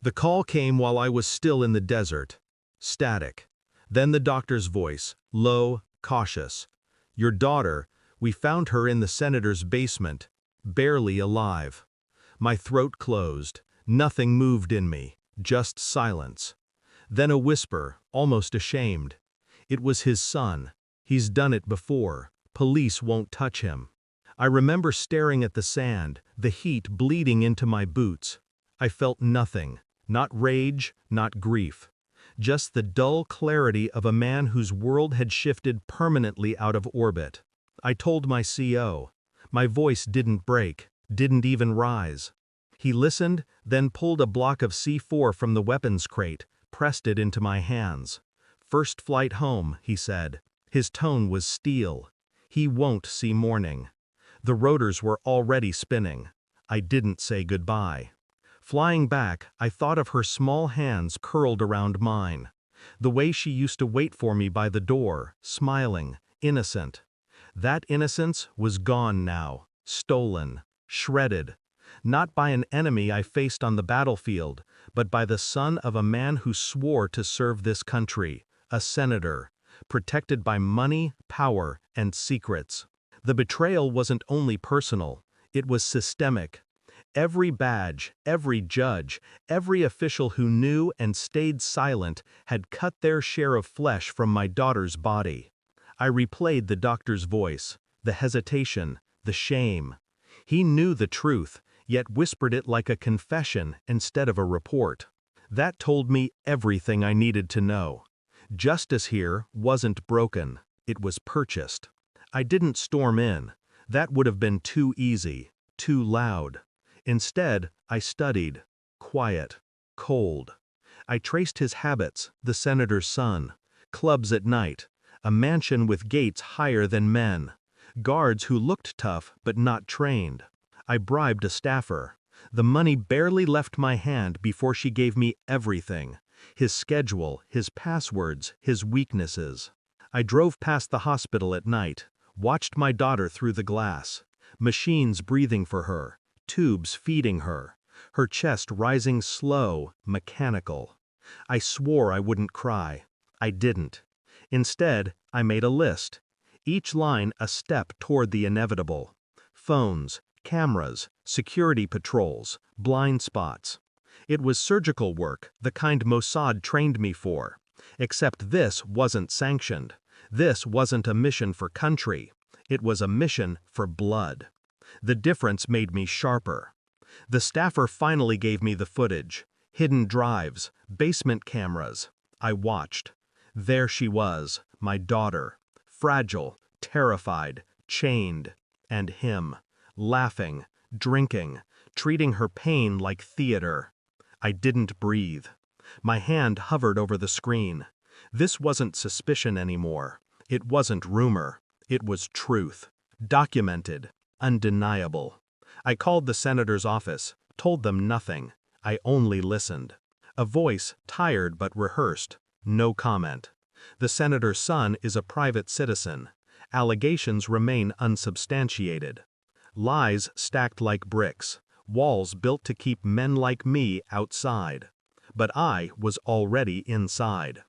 The call came while I was still in the desert. Static. Then the doctor's voice, low, cautious. "Your daughter, we found her in the senator's basement, barely alive." My throat closed. Nothing moved in me, just silence. Then a whisper, almost ashamed. "It was his son. He's done it before. Police won't touch him." I remember staring at the sand, the heat bleeding into my boots. I felt nothing, not rage, not grief. Just the dull clarity of a man whose world had shifted permanently out of orbit. I told my CO. My voice didn't break, didn't even rise. He listened, then pulled a block of C4 from the weapons crate, pressed it into my hands. "First flight home," he said. His tone was steel. "He won't see morning." The rotors were already spinning. I didn't say goodbye. Flying back, I thought of her small hands curled around mine. The way she used to wait for me by the door, smiling, innocent. That innocence was gone now, stolen, shredded. Not by an enemy I faced on the battlefield, but by the son of a man who swore to serve this country, a senator, protected by money, power, and secrets. The betrayal wasn't only personal, it was systemic. Every badge, every judge, every official who knew and stayed silent had cut their share of flesh from my daughter's body. I replayed the doctor's voice, the hesitation, the shame. He knew the truth, yet whispered it like a confession instead of a report. That told me everything I needed to know. Justice here wasn't broken, it was purchased. I didn't storm in. That would have been too easy, too loud. Instead, I studied, quiet, cold. I traced his habits, the senator's son, clubs at night, a mansion with gates higher than men, guards who looked tough but not trained. I bribed a staffer. The money barely left my hand before she gave me everything. His schedule, his passwords, his weaknesses. I drove past the hospital at night, watched my daughter through the glass. Machines breathing for her, tubes feeding her, her chest rising slow, mechanical. I swore I wouldn't cry. I didn't. Instead, I made a list. Each line a step toward the inevitable. Phones, cameras, security patrols, blind spots. It was surgical work, the kind Mossad trained me for. Except this wasn't sanctioned. This wasn't a mission for country. It was a mission for blood. The difference made me sharper. The staffer finally gave me the footage. Hidden drives, basement cameras. I watched. There she was, my daughter. Fragile, terrified, chained. And him. Laughing, drinking, treating her pain like theater. I didn't breathe. My hand hovered over the screen. This wasn't suspicion anymore. It wasn't rumor. It was truth. Documented. Undeniable. I called the senator's office, told them nothing. I only listened. A voice, tired but rehearsed. No comment. The senator's son is a private citizen. Allegations remain unsubstantiated. Lies stacked like bricks. Walls built to keep men like me outside. But I was already inside.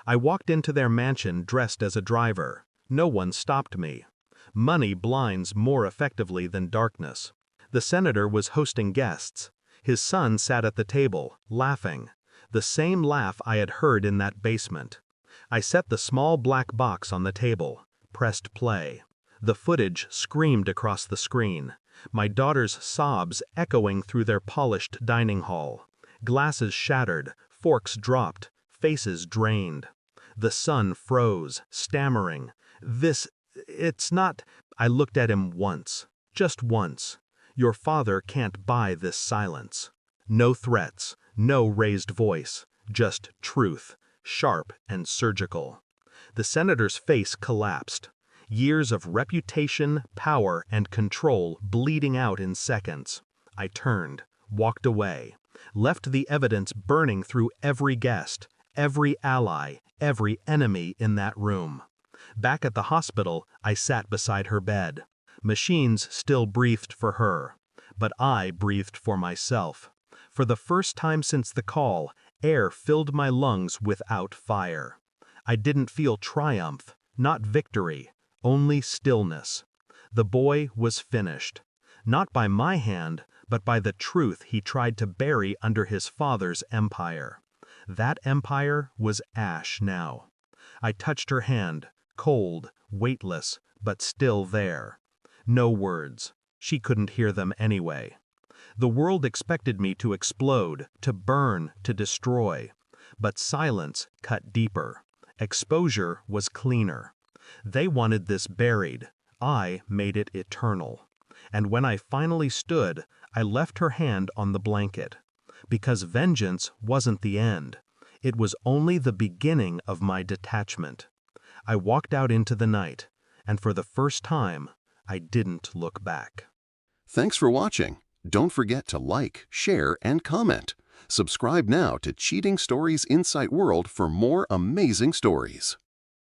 I walked into their mansion dressed as a driver. No one stopped me. Money blinds more effectively than darkness. The senator was hosting guests. His son sat at the table, laughing. The same laugh I had heard in that basement. I set the small black box on the table, pressed play. The footage screamed across the screen, my daughter's sobs echoing through their polished dining hall. Glasses shattered, forks dropped, faces drained. The son froze, stammering. It's not. I looked at him once, just once. Your father can't buy this silence. No threats, no raised voice, just truth, sharp and surgical. The senator's face collapsed. Years of reputation, power, and control bleeding out in seconds. I turned, walked away, left the evidence burning through every guest, every ally, every enemy in that room. Back at the hospital, I sat beside her bed. Machines still breathed for her, but I breathed for myself. For the first time since the call, air filled my lungs without fire. I didn't feel triumph, not victory, only stillness. The boy was finished. Not by my hand, but by the truth he tried to bury under his father's empire. That empire was ash now. I touched her hand, cold, weightless, but still there. No words. She couldn't hear them anyway. The world expected me to explode, to burn, to destroy. But silence cut deeper. Exposure was cleaner. They wanted this buried. I made it eternal. And when I finally stood, I left her hand on the blanket. Because vengeance wasn't the end. It was only the beginning of my detachment. I walked out into the night, and for the first time, I didn't look back. Thanks for watching. Don't forget to like, share, and comment. Subscribe now to Cheating Stories Insight World for more amazing stories.